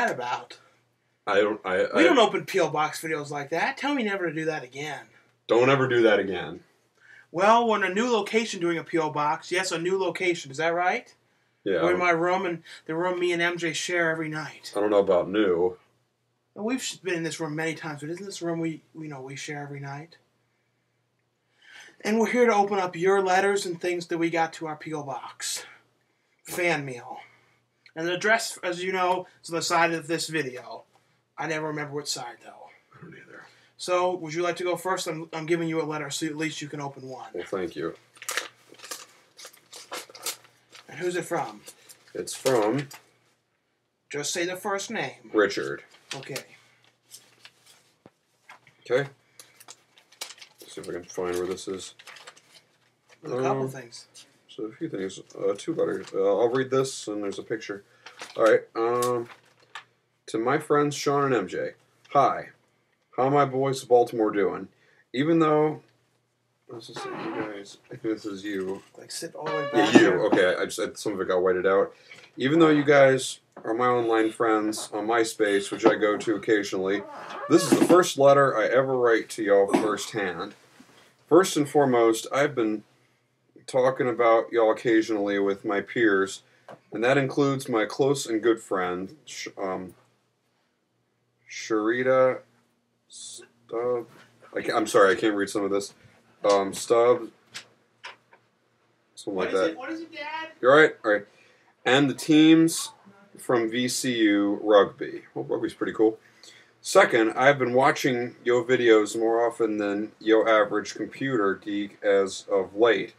that about? We don't open P.O. Box videos like that. Tell me never to do that again. Don't ever do that again. Well, we're in a new location doing a P.O. Box. Yes, a new location. Is that right? Yeah. We're in my room, and the room me and MJ share every night. I don't know about new. We've been in this room many times, but isn't this room we share every night? And we're here to open up your letters and things that we got to our P.O. Box. Fan mail. And the address, as you know, is on the side of this video. I never remember which side, though. I don't either. So, would you like to go first? I'm giving you a letter, so at least you can open one. Well, thank you. And who's it from? It's from... Just say the first name. Richard. Okay. Okay. Let's see if I can find where this is. There's a couple things. So a few things. 2 letters. I'll read this, and there's a picture. All right. To my friends Sean and MJ. Hi. How my boys of Baltimore doing? Even though... This is you guys. I think this is you. Like sit all the way back. Yeah, you. Okay. I just some of it got whited out. Even though you guys are my online friends on MySpace, which I go to occasionally, this is the first letter I ever write to y'all firsthand. First and foremost, I've been talking about y'all occasionally with my peers, and that includes my close and good friend, Sharita Stubb. I'm sorry, I can't read some of this. Stubb. Something like that. What is it, Dad? You're right? Alright. And the teams from VCU Rugby. Well, rugby's pretty cool. Second, I've been watching yo videos more often than yo average computer geek as of late.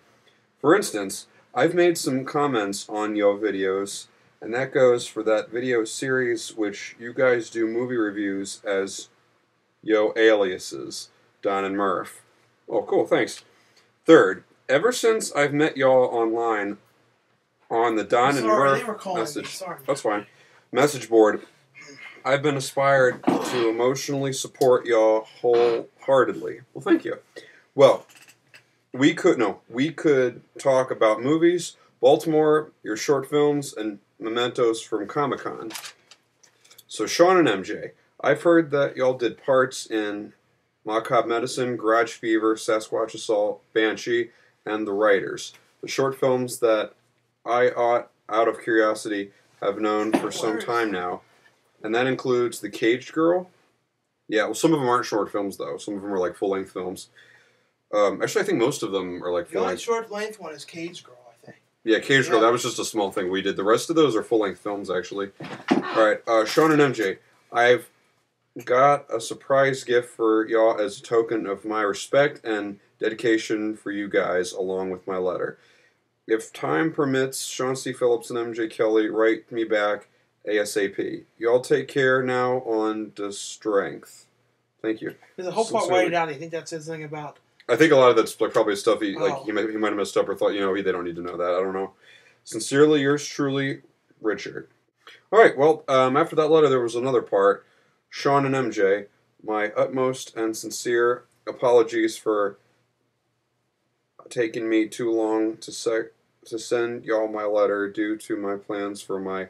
For instance, I've made some comments on yo videos, and that goes for that video series which you guys do movie reviews as yo aliases, Don and Murph. Oh, cool, thanks. Third, ever since I've met y'all online on the Don and Murph message board, I've been inspired to emotionally support y'all wholeheartedly. Well, thank you. Well, we could talk about movies, Baltimore, your short films, and mementos from Comic-Con. So, Sean and MJ, I've heard that y'all did parts in Macabre Medicine, Garage Fever, Sasquatch Assault, Banshee, and The Writers. The short films that I ought, out of curiosity, have known for some time now. And that includes The Caged Girl. Yeah, well, some of them aren't short films, though. Some of them are, like, full-length films. Actually, I think most of them are, like, full-length. The only short-length one is Caged Girl, I think. Yeah, Caged Girl, that was just a small thing we did. The rest of those are full-length films, actually. Alright, Sean and MJ, I've got a surprise gift for y'all as a token of my respect and dedication for you guys, along with my letter. If time permits, Sean C. Phillips and MJ Kelly, write me back ASAP. Y'all take care now on the strength. Thank you. There's a whole part whited out. I think that says something about... I think a lot of that's probably stuff he might have messed up or thought, they don't need to know that. I don't know. Sincerely, yours truly, Richard. All right, well, after that letter, there was another part. Sean and MJ, my utmost and sincere apologies for taking me too long to send y'all my letter due to my plans for my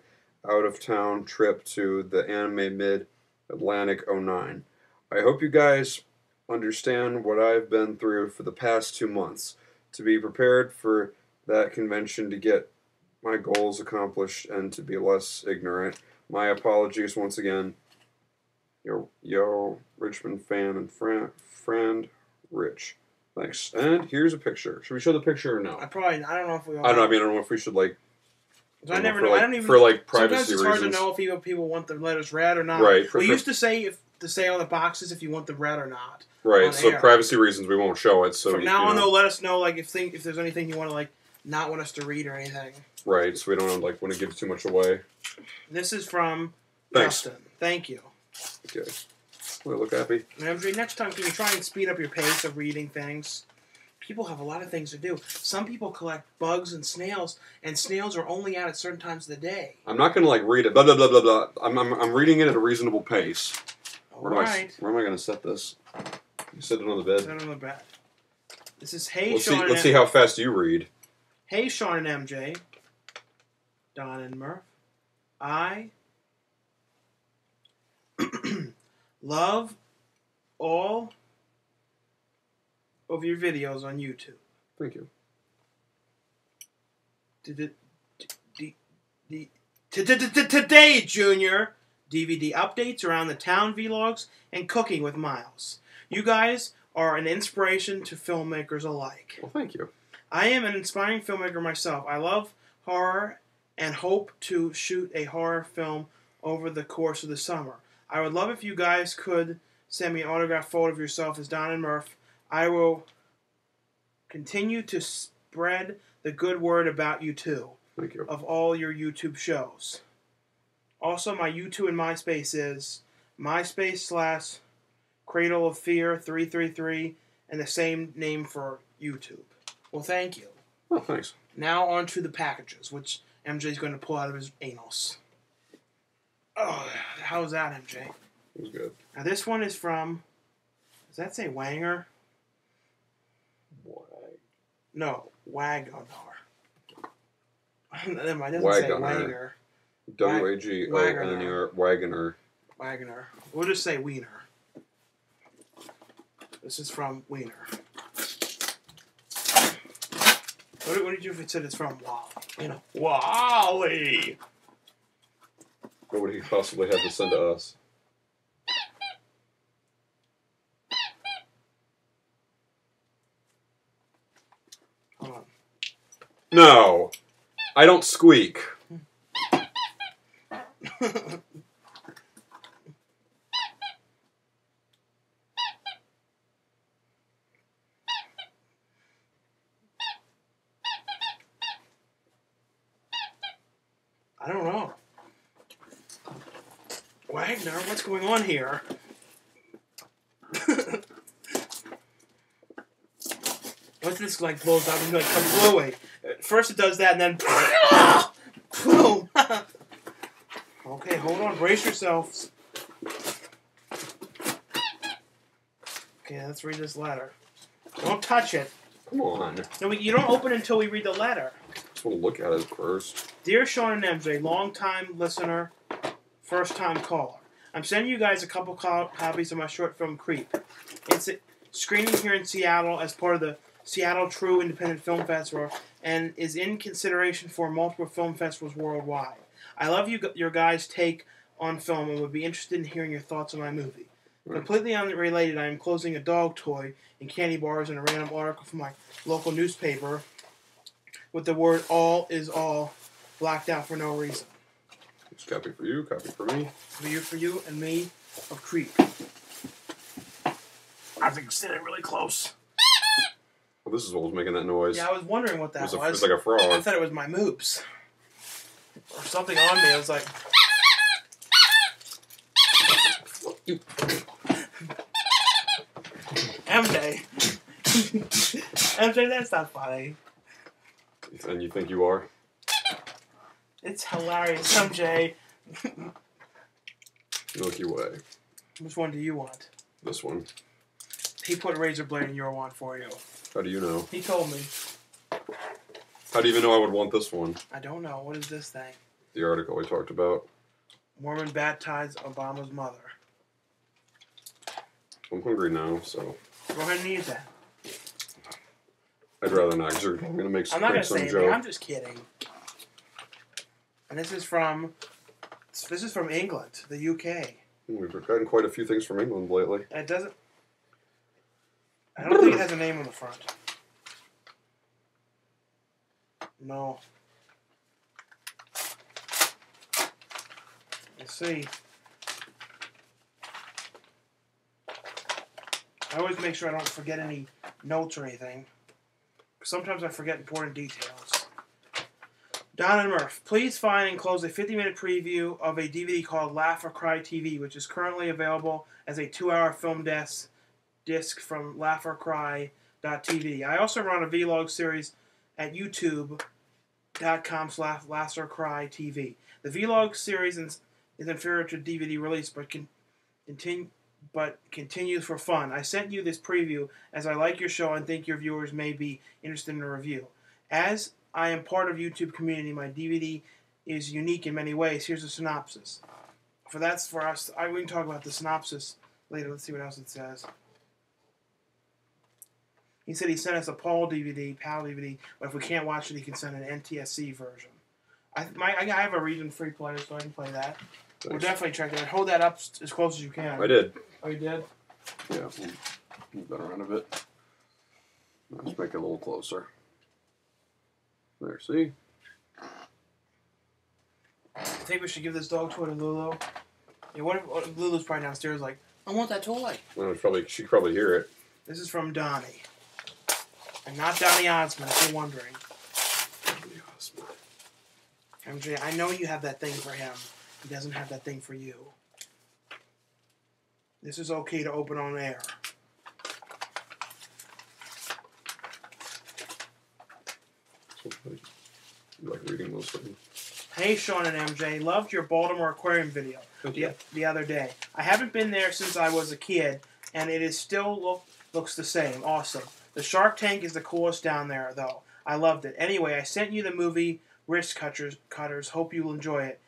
out-of-town trip to the Anime Mid-Atlantic 09. I hope you guys understand what I've been through for the past 2 months to be prepared for that convention, to get my goals accomplished, and to be less ignorant. My apologies once again. Yo, Richmond fan and friend, Rich. Thanks. And here's a picture. Should we show the picture or no? I don't know if we all... I don't know if we should, like... I never know. I don't even... For, like, privacy reasons. Sometimes it's hard to know if people want the letters read or not. Right. We used to say on the boxes if you want them read or not. Right, so air. Privacy reasons, we won't show it. So from now on, though, let us know if there's anything you want to, like, not want us to read or anything. Right, so we don't, like, want to give too much away. This is from Thanks. Justin. Thank you. Okay. Well, look happy. MJ, next time, can you try and speed up your pace of reading things? People have a lot of things to do. Some people collect bugs and snails are only out at certain times of the day. I'm not going to, like, read it, blah, blah, blah, blah, blah. I'm reading it at a reasonable pace. Where am I going to set this? You set it on the bed? Set it on the bed. This is Let's see how fast you read. Hey, Sean and MJ. Don and Murph. I Love all of your videos on YouTube. Thank you. Today, Junior, DVD updates around the town vlogs and cooking with Miles. You guys are an inspiration to filmmakers alike. Well, thank you. I am an inspiring filmmaker myself. I love horror and hope to shoot a horror film over the course of the summer. I would love if you guys could send me an autographed photo of yourself as Don and Murph. I will continue to spread the good word about you too. Thank you. Of all your YouTube shows. Also, my YouTube and MySpace is MySpace/Cradle of Fear 333 and the same name for YouTube. Well, thank you. Oh, thanks. Now on to the packages, which MJ's going to pull out of his anals. Oh, how's that, MJ? It was good. Now this one is from, does that say Wanger? No, Wagner. Never mind, it doesn't say Wanger. Wagoner. Wagoner. Wagner. We'll just say Wiener. This is from Wiener. What did you if it said it's from Wally? You know, Wally! What would he possibly have to send to us? Hold on. No! I don't squeak. I don't know. Wagner, what's going on here? Once this like blows up and like comes blow away. First it does that and then boom. Okay, hold on, brace yourselves. Okay, let's read this letter. Don't touch it. Come on. No, you don't open it until we read the letter. Just want to look at it first. Dear Sean and MJ, long-time listener, first-time caller. I'm sending you guys a couple copies of my short film, Creep. It's screening here in Seattle as part of the Seattle True Independent Film Festival and is in consideration for multiple film festivals worldwide. I love your guys' take on film and would be interested in hearing your thoughts on my movie. Right. Completely unrelated, I am closing a dog toy in candy bars in a random article from my local newspaper with the word all is all blacked out for no reason. It's copy for you, copy for me. For you, and me of Creep. I think it's sitting really close. Well, this is what was making that noise. Yeah, I was wondering what that was. It's like a frog. I thought it was my moops. Or something on me. I was like... MJ. MJ, that's not funny. And you think you are? It's hilarious, MJ. Milky Way. Which one do you want? This one. He put a razor blade in your one for you. How do you know? He told me. How do you even know I would want this one? I don't know. What is this thing? The article we talked about. Mormon baptized Obama's mother. I'm hungry now, so... Go ahead and eat that. I'd rather not, because you're going to make some I'm not going to some say anything. joke. I'm just kidding. And this is from England, the UK. We've gotten quite a few things from England lately. It doesn't... I don't think it has a name on the front. No. Let's see. I always make sure I don't forget any notes or anything. Sometimes I forget important details. Don and Murph, please find and close a 50-minute preview of a DVD called Laugh or Cry TV, which is currently available as a 2-hour film disc from laughercry.tv. I also run a vlog series at youtube.com/laughercrytv. The vlog series is inferior to DVD release, but continues for fun. I sent you this preview as I like your show and think your viewers may be interested in a review. As I am part of YouTube community, my DVD is unique in many ways. Here's a synopsis. For us, we can talk about the synopsis later. Let's see what else it says. He said he sent us a PAL DVD, but if we can't watch it, he can send an NTSC version. I have a region-free player, so I can play that. Thanks. We'll definitely check that. Hold that up as close as you can. I did. Oh, you did? Yeah, better end of it. Let's make it a little closer. There, see? I think we should give this dog toy to Lulu. Yeah, what if Lulu's probably downstairs like, I want that toy. Well, she could probably hear it. This is from Donnie. And not Donnie Osmond, if you're wondering. MJ, I know you have that thing for him. He doesn't have that thing for you. This is okay to open on air. You like reading those things. Hey, Sean and MJ. Loved your Baltimore Aquarium video the other day. I haven't been there since I was a kid, and it is still looks the same. Awesome. The shark tank is the coolest down there, though. I loved it. Anyway, I sent you the movie Wrist Cutters. Hope you'll enjoy it.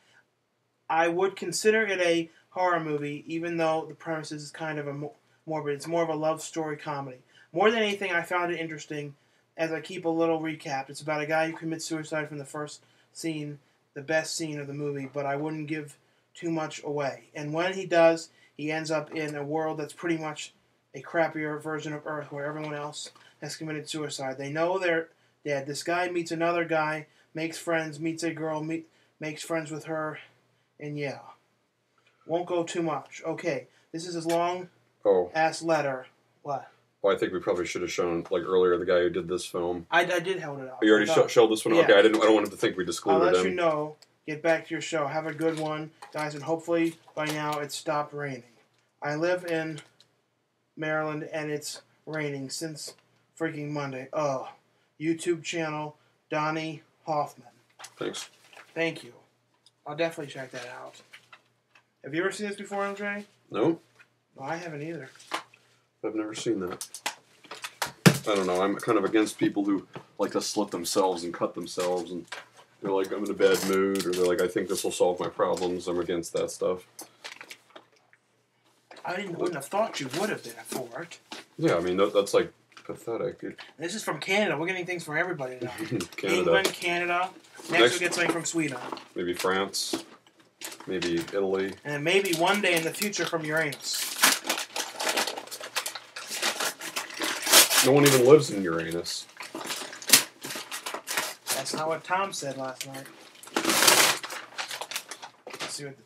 I would consider it a horror movie, even though the premise is kind of morbid. It's more of a love story comedy. More than anything, I found it interesting. As I keep a little recap, it's about a guy who commits suicide from the first scene, the best scene of the movie, but I wouldn't give too much away. And when he does, he ends up in a world that's pretty much a crappier version of Earth, where everyone else has committed suicide. They know they're dead. This guy meets another guy, makes friends, meets a girl, makes friends with her, and yeah. Won't go too much. Okay, this is his long-ass letter. What? Well, I think we probably should have shown, like earlier, the guy who did this film. I did hold it up. You already showed this one? Yeah. Okay, I don't want him to think we discluded him. I'll let you know. Get back to your show. Have a good one, guys, and hopefully by now it's stopped raining. I live in Maryland, and it's raining since freaking Monday. Oh, YouTube channel, Donnie Hoffman. Thanks. Thank you. I'll definitely check that out. Have you ever seen this before, MJ? No. No, I haven't either. I've never seen that. I don't know. I'm kind of against people who like to slit themselves and cut themselves, and they're like, I'm in a bad mood, or they're like, I think this will solve my problems. I'm against that stuff. I wouldn't have thought you would have been for it. Yeah, I mean, that's like pathetic. This is from Canada. We're getting things from everybody now. Canada. England, Canada. Next we'll get something from Sweden. Maybe France. Maybe Italy. And then maybe one day in the future from Uranus. No one even lives in Uranus. That's not what Tom said last night. Let's see what...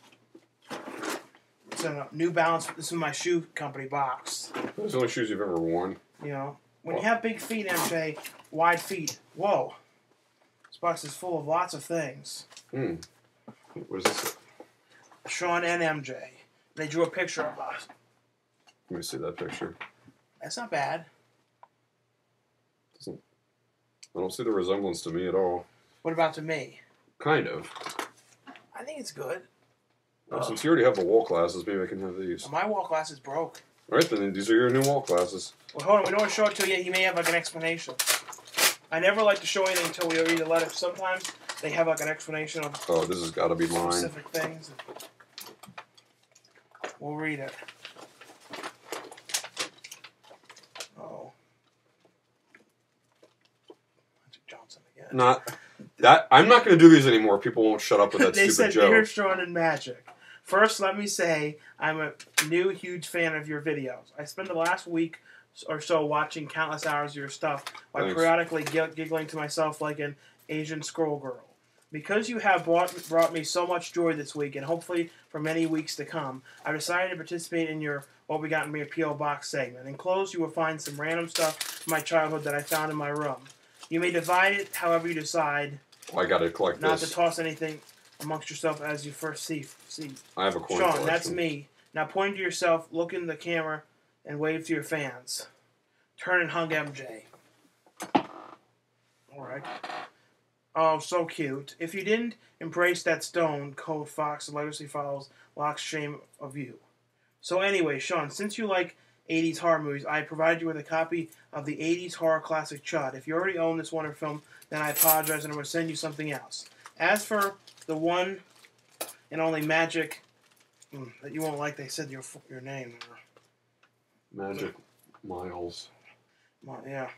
It's a New Balance. This is my shoe company box. Those are the only shoes you've ever worn. You know, when you have big feet, MJ, wide feet, whoa. This box is full of lots of things. What is this? Sean and MJ. They drew a picture of us. Let me see that picture. That's not bad. I don't see the resemblance to me at all. What about to me? Kind of. I think it's good. Well, since you already have the wall glasses, maybe I can have these. My wall glasses broke. All right, then these are your new wall glasses. Well, hold on. We don't want to show it to you yet. You may have like an explanation. I never like to show anything until we read the letter. Sometimes they have like an explanation of this has got to be mine. Specific things. We'll read it. Oh. Johnson again. Not that. I'm not going to do these anymore. People won't shut up with that they stupid said joke. They're Sean and Magic. First, let me say I'm a new huge fan of your videos. I spent the last week or so watching countless hours of your stuff while periodically giggling to myself like an Asian scroll girl. Because you have brought me so much joy this week, and hopefully for many weeks to come, I decided to participate in your What We Got in Your P.O. Box segment. Enclosed, you will find some random stuff from my childhood that I found in my room. You may divide it however you decide. I got to collect not this. to toss anything amongst yourself as you first see. I have a coin Sean, collection. that's me. Now point to yourself, look in the camera, and wave to your fans. Turn and hug MJ. Alright. Oh, so cute. If you didn't embrace that stone, Code Fox, the legacy follows Locke's shame of you. So anyway, Sean, since you like 80s horror movies, I provided you with a copy of the 80s horror classic Chud. If you already own this wonderful film, then I apologize and I'm going to send you something else. As for the one and only magic that you won't like, they said your name. Magic Miles. Yeah.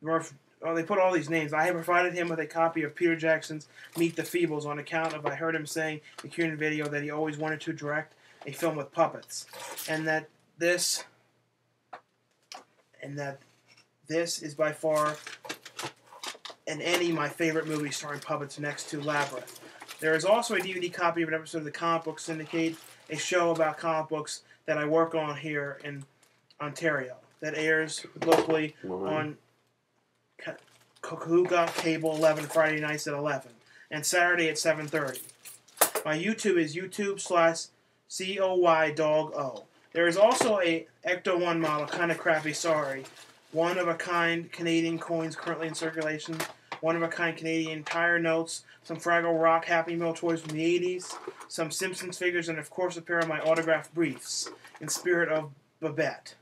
Murph. Oh, they put all these names. I have provided him with a copy of Peter Jackson's Meet the Feebles on account of I heard him saying in the Kieran video that he always wanted to direct a film with puppets, and that this is by far and any my favorite movie starring puppets next to Labyrinth. There is also a DVD copy of an episode of the Comic Book Syndicate, a show about comic books that I work on here in Ontario, that airs locally on Kahuga Cable 11 Friday nights at 11 and Saturday at 7:30. My YouTube is YouTube/COYDogO. There is also a Ecto 1 model, kind of crappy, sorry. One-of-a-kind Canadian coins currently in circulation. One-of-a-kind Canadian tire notes. Some Fraggle Rock Happy Meal toys from the 80s. Some Simpsons figures, and of course a pair of my autographed briefs in spirit of Babette.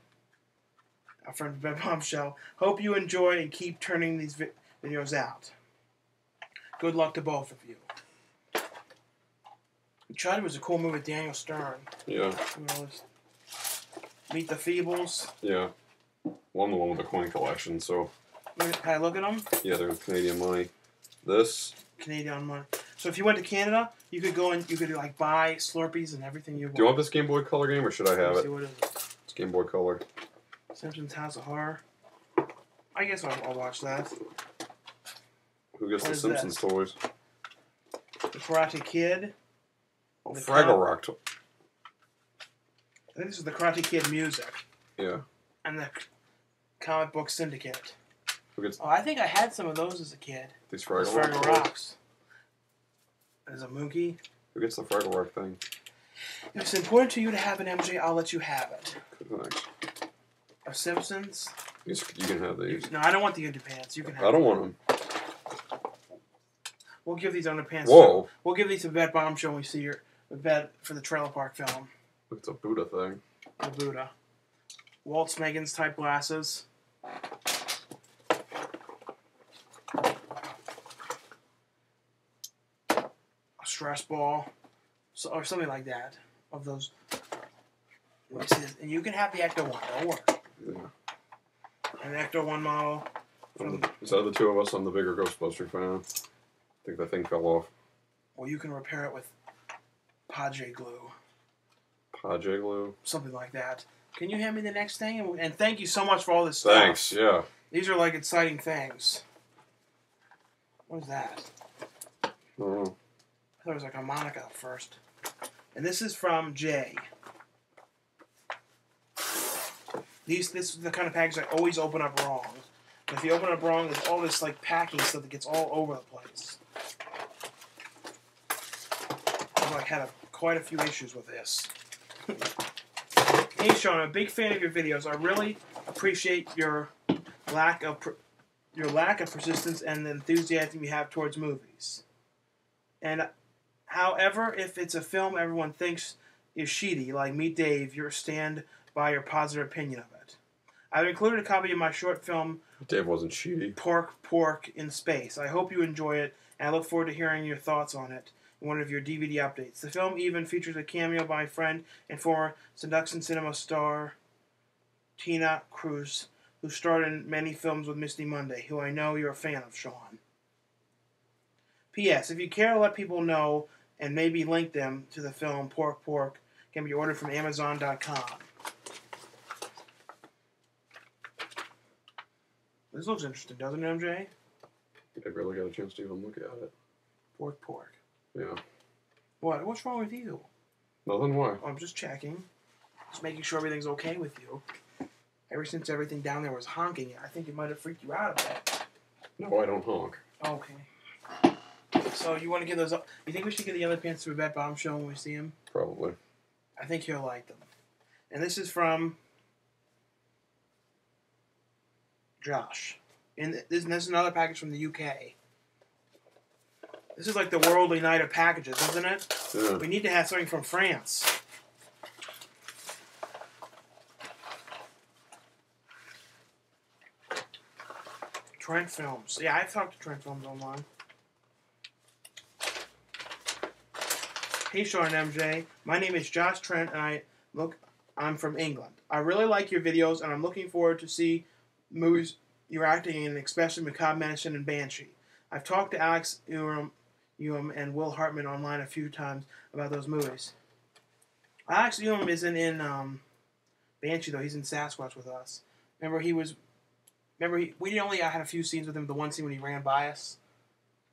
Our friend Babette Bombshell. Hope you enjoy and keep turning these videos out. Good luck to both of you. Uncharted was a cool movie with Daniel Stern. Yeah. Meet the Feebles. Yeah. Well, I'm the one with the coin collection, so... Can I look at them? Yeah, they're Canadian money. This... Canadian money. So if you went to Canada, you could go and you could like buy Slurpees and everything you want. Do you want this Game Boy Color game, or should I have it? See, what is it? It's Game Boy Color. Simpsons House of Horror. I guess I'll watch that. Who gets the Simpsons toys? The Karate Kid. Oh, Fraggle Rock. I think this is the Karate Kid music. Yeah. And the Comic Book Syndicate. Who gets... Oh, I think I had some of those as a kid. These Fraggle Fraggle Rocks. There's a Mookie. Who gets the Fraggle Rock thing? If it's important to you to have an MJ, I'll let you have it. Thanks. Of Simpsons. You can have these. No, I don't want the underpants. You can have I don't want them. We'll give these underpants. Whoa. We'll give these to Babette Bombshell when we see your Babette for the Trailer Park film. It's a Buddha thing. The Buddha. Walt Smeggins type glasses. A stress ball. Or something like that. Of those. And you can have the Ecto 1. Don't worry. Yeah. An Ecto 1 model. Is that the two of us? I'm the bigger Ghostbuster fan. I think the thing fell off. Or you can repair it with Padre glue. Padre glue? Something like that. Can you hand me the next thing? And thank you so much for all this stuff. Thanks, yeah. These are like exciting things. What is that? I don't know. I thought it was like a harmonica at first. And this is from Jay. This is the kind of package I always open up wrong. And if you open it up wrong, there's all this like packing stuff that gets all over the place. I've like had quite a few issues with this. Hey Sean, I'm a big fan of your videos. I really appreciate your lack of persistence and the enthusiasm you have towards movies. And however, if it's a film everyone thinks is sheedy, like Meet Dave, you stand by your positive opinion of it. I've included a copy of my short film Dave wasn't sheedy. Pork in Space. I hope you enjoy it, and I look forward to hearing your thoughts on it in one of your DVD updates. The film even features a cameo by my friend and former Seduction Cinema star Tina Cruz, who starred in many films with Misty Monday, who I know you're a fan of, Sean. P.S. If you care to let people know and maybe link them to the film Pork can be ordered from Amazon.com. This looks interesting, doesn't it, MJ? I barely got a chance to even look at it. Pork. Yeah. What? What's wrong with you? Nothing, why? I'm just checking. Just making sure everything's okay with you. Ever since everything down there was honking, I think it might have freaked you out a bit. No, I don't honk. Okay. So you want to give those up? You think we should get the other pants to Babette Bombshell when we see him? Probably. I think he'll like them. And this is from Josh. And this is another package from the UK. This is like the worldly night of packages, isn't it? Yeah. We need to have something from France. Trent Films. Yeah, I've talked to Trent Films online. Hey, Sean and MJ. My name is Josh Trent, and I look I'm from England. I really like your videos, and I'm looking forward to see movies you're acting in, especially Macabre Medicine and Banshee. I've talked to Alex Uram and Will Hartman online a few times about those movies. Alex Uram isn't in Banshee, though. He's in Sasquatch with us. We only had a few scenes with him, the one scene when he ran by us.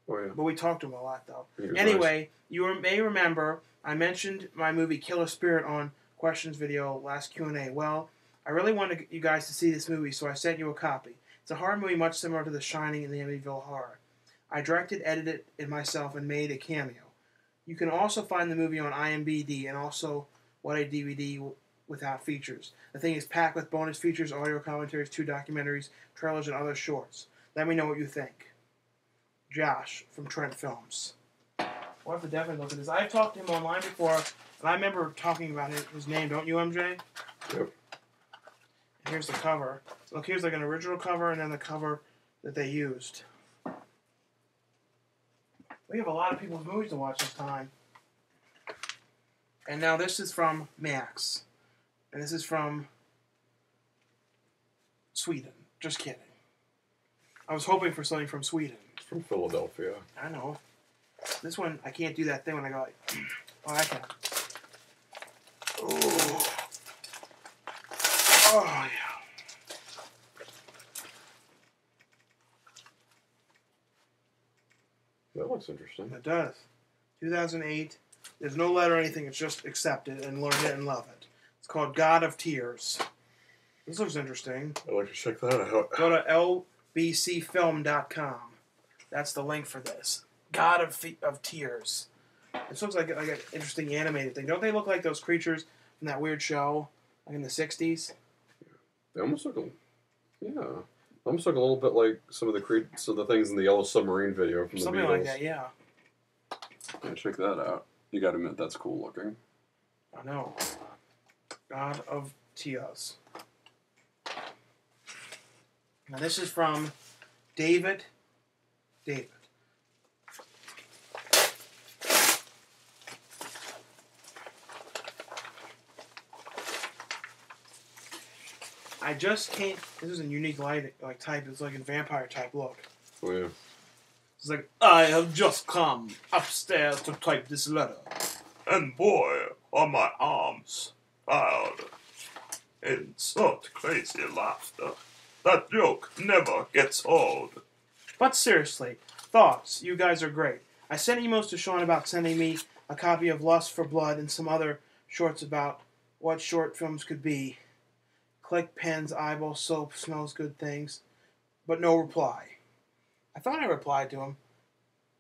Oh, yeah. But we talked to him a lot, though. Anyway, nice. You may remember I mentioned my movie Killer Spirit on Questions video last Q&A. Well, I really wanted you guys to see this movie, so I sent you a copy. It's a horror movie much similar to The Shining and the Amityville Horror. I directed, edited it myself, and made a cameo. You can also find the movie on IMDb and also What a DVD Without Features. The thing is packed with bonus features, audio commentaries, 2 documentaries, trailers, and other shorts. Let me know what you think. Josh from Trent Films. We'll have to definitely look at this. I've talked to him online before, and I remember talking about his name, don't you, MJ? Yep. And here's the cover. Look, here's like an original cover and then the cover that they used. We have a lot of people's movies to watch this time. And now this is from Max. And this is from Sweden. Just kidding. I was hoping for something from Sweden. It's from Philadelphia. I know. This one, I can't do that thing when I go like, oh, I can. Oh. Oh, yeah. That looks interesting. It does. 2008. There's no letter or anything. It's just accept it and learn it and love it. It's called God of Tears. This looks interesting. I'd like to check that out. Go to lbcfilm.com. That's the link for this. God of Tears. This looks like an interesting animated thing. Don't they look like those creatures from that weird show, like in the 60s? They almost look almost look a little bit like some of the things in the Yellow Submarine video from Something the Beatles. like that, yeah. Yeah, check that out. You gotta admit, that's cool looking. I know. God of Tears. Now this is from David. I just can't. This is a unique light type. It's like a vampire type look. Oh yeah. It's like, I have just come upstairs to type this letter, and boy, are my arms tired. Insert crazy laughter. That joke never gets old. But seriously, thoughts. You guys are great. I sent emails to Sean about sending me a copy of Lust for Blood and some other shorts about what short films could be. Click pens, eyeball soap, smells good things. But no reply. I thought I replied to him,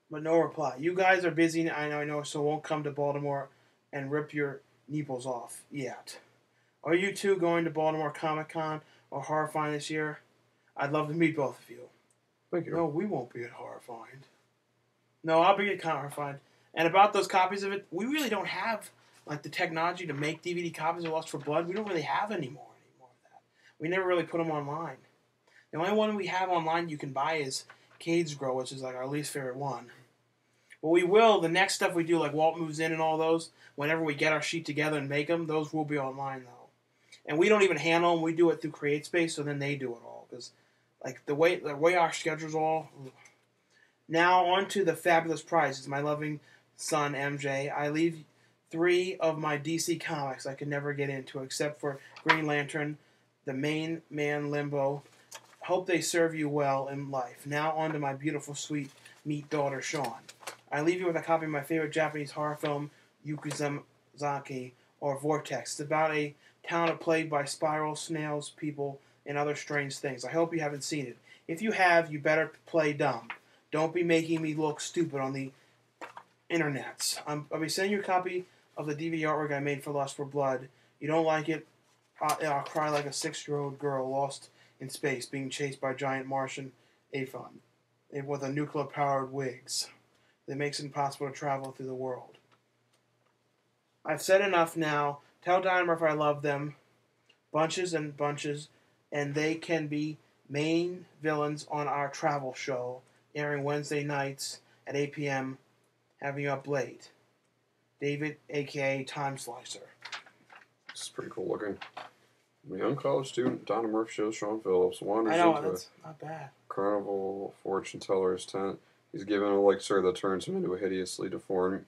but no reply. You guys are busy, I know, so won't come to Baltimore and rip your nipples off yet. Are you two going to Baltimore Comic-Con or Horrifying this year? I'd love to meet both of you. Thank you. No, we won't be at Horrifying. No, I'll be at Horrifying. And about those copies of it, we really don't have like the technology to make DVD copies of Lust for Blood. We don't really have any more of that. We never really put them online. The only one we have online you can buy is Cade's Grow, which is like our least favorite one. But we will, the next stuff we do, like Walt Moves In and all those, whenever we get our sheet together and make them, those will be online, though. And we don't even handle them. We do it through CreateSpace, so then they do it all. Because, like, the way our schedule's all... Now, on to the fabulous prizes. My loving son, MJ. I leave 3 of my DC comics I could never get into, except for Green Lantern, The Main Man Limbo. Hope they serve you well in life. Now on to my beautiful, sweet, meat daughter, Sean. I leave you with a copy of my favorite Japanese horror film, Yukizaki, or Vortex. It's about a town plagued by spiral, snails, people, and other strange things. I hope you haven't seen it. If you have, you better play dumb. Don't be making me look stupid on the internets. I'll be sending you a copy of the DVD artwork I made for Lust for Blood. You don't like it, I'll cry like a 6-year-old girl lost in space being chased by giant Martian Aphon with a nuclear-powered wigs that makes it impossible to travel through the world. I've said enough now. Tell Don and Murph I love them. Bunches and bunches. And they can be main villains on our travel show, airing Wednesday nights at 8 p.m., having you up late. David, a.k.a. Time Slicer. This is pretty cool looking. A young college student, Don and Murph Show, Sean Phillips, wanders I know, into that's not bad. carnival fortune teller's tent. He's given an elixir that turns him into a hideously deformed,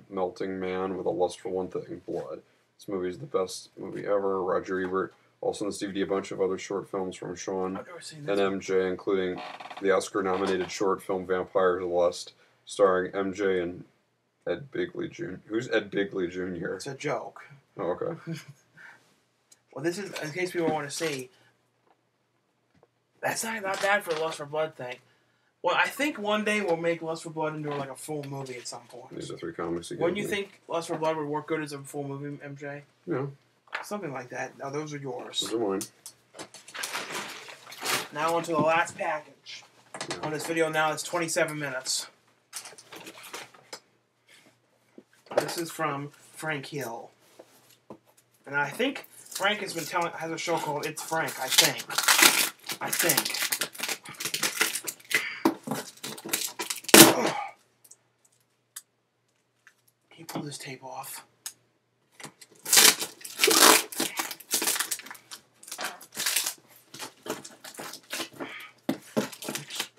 melting man with a lust for one thing, blood. This movie is the best movie ever. Roger Ebert also on this DVD a bunch of other short films from Sean and MJ, including the Oscar-nominated short film Vampire's Lust, starring MJ and Ed Bigley Jr. Who's Ed Bigley Jr.? It's a joke. Oh, okay. Well, this is, in case people want to see, that's not bad for the Lust for Blood thing. Well, I think one day we'll make Lust for Blood into like a full movie at some point. These are 3 comics again. Wouldn't you think Lust for Blood would work good as a full movie, MJ? Yeah. Something like that. Now, those are yours. Those are mine. Now on to the last package. Yeah. On this video now, it's 27 minutes. This is from Frank Hill. And I think Frank has a show called It's Frank, I think. Ugh. Can you pull this tape off?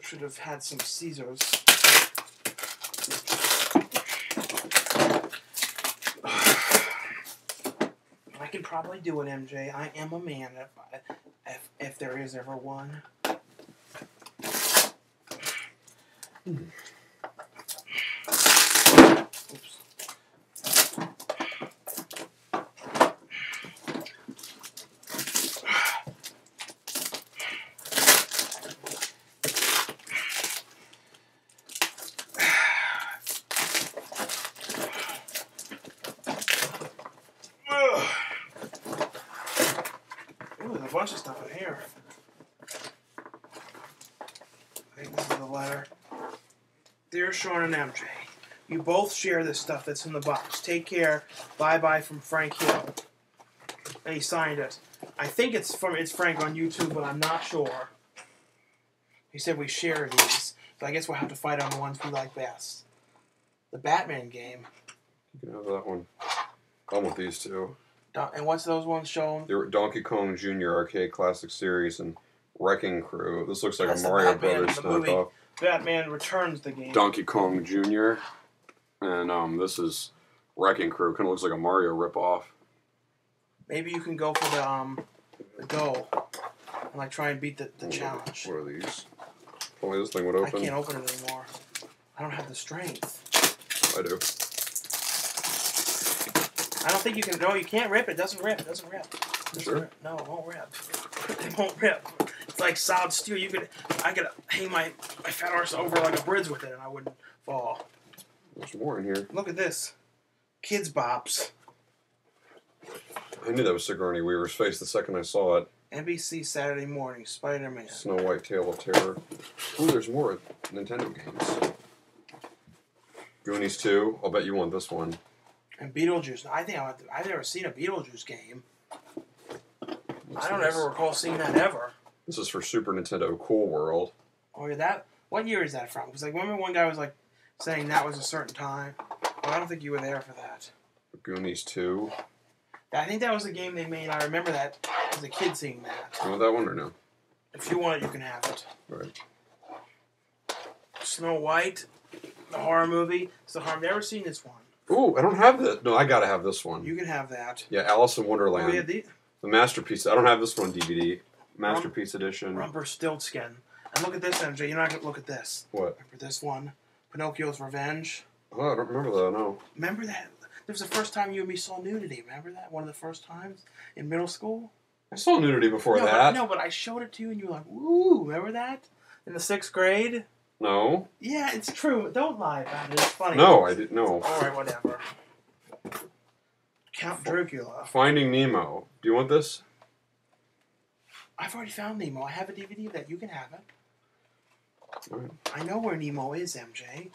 Should have had some Caesars. I can probably do it, MJ. I am a man if there is ever one. Oops. Ooh, there's a bunch of stuff in here. I think this is the letter. Dear Sean and MJ, you both share this stuff that's in the box. Take care. Bye-bye from Frank Hill. And he signed it. I think it's Frank on YouTube, but I'm not sure. He said we share these. So I guess we'll have to fight on the ones we like best. The Batman game. You can have that one. I'm with these two. And what's those ones shown? They were Donkey Kong Jr. Arcade Classic Series and Wrecking Crew. This looks like That's a Mario Batman, Brothers the movie. knockoff. Batman Returns the game. Donkey Kong Jr. And this is Wrecking Crew. Kind of looks like a Mario ripoff. Maybe you can go for the goal and like try and beat the challenge. What are these? If only this thing would open. I can't open it anymore. I don't have the strength. I do. I don't think you can. No, you can't rip. It doesn't rip. It doesn't rip. Sure. No, it won't rip. It won't rip. It's like solid steel. I could hang my fat arse over like a bridge with it, and I wouldn't fall. There's more in here. Look at this. Kids Bops. I knew that was Sigourney Weaver's face the second I saw it. NBC Saturday Morning. Spider-Man. Snow White Tale of Terror. Ooh, there's more Nintendo games. Goonies 2. I'll bet you want this one. And Beetlejuice. I've never seen a Beetlejuice game. I don't ever recall seeing that ever. This is for Super Nintendo Cool World. Oh, yeah, what year is that from? Because like, remember one guy was like saying that was a certain time. Well, I don't think you were there for that. Goonies 2. I think that was the game they made. I remember that as a kid seeing that. You want that one or no? If you want it, you can have it. Right. Snow White, the horror movie. I've never seen this one. Ooh, I don't have that. No, I gotta have this one. You can have that. Yeah, Alice in Wonderland. Oh, yeah, the Masterpiece. I don't have this one on DVD. Masterpiece Edition. Rumpelstiltskin. And look at this, MJ. You're not going to look at this. What? Remember this one? Pinocchio's Revenge. Oh, I don't remember that, no. Remember that? It was the first time you and me saw nudity. Remember that? One of the first times in middle school? I saw nudity before that. But I showed it to you and you were like, woo, remember that? In the 6th grade? No. Yeah, it's true. Don't lie about it. It's funny. No, I didn't know. Alright, whatever. Count Dracula. Finding Nemo. Do you want this? I've already found Nemo. I have a DVD of that. You can have it. All right. I know where Nemo is, MJ.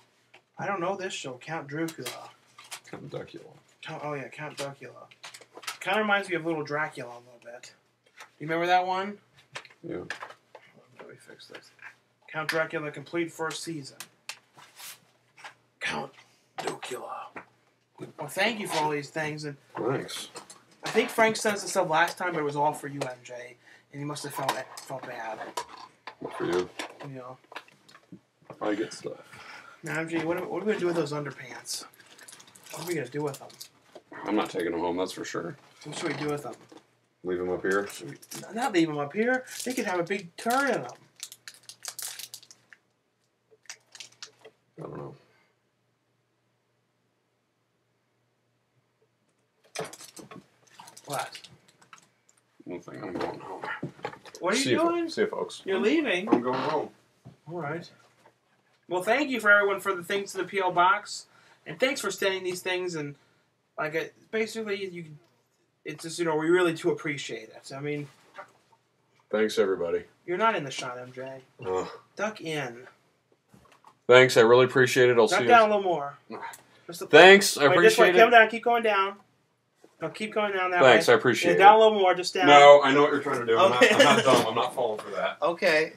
I don't know this show. Count Dracula. Count Dracula. Count Dracula. Kind of reminds me of Little Dracula a little bit. You remember that one? Yeah. Let me fix this. Count Dracula, complete first season. Count Dracula. Well, thank you for all these things. And Thanks. think Frank sent us the stuff last time, but it was all for you, MJ, and he must have felt bad. For you. You know. I get stuff. Now, MJ, what are we gonna do with those underpants? What are we gonna do with them? I'm not taking them home, that's for sure. What should we do with them? Leave them up here? Not leave them up here. They could have a big turn in them. I don't know. What? One thing, I'm going home. What are you doing? See you, folks. You're leaving? I'm going home. All right. Well, thank you for everyone for the things to the P.O. Box. And thanks for sending these things. And, like, basically, it's just, we really do appreciate it. I mean... Thanks, everybody. You're not in the shot, MJ. Duck in. Thanks, I really appreciate it. I'll see you. Duck down a little more. Thanks, I appreciate it. Come down, keep going down. No, keep going down that way. Thanks, I appreciate it. Down a little more, just down. No, I know what you're trying to do. Okay. I'm not dumb. I'm not falling for that. Okay.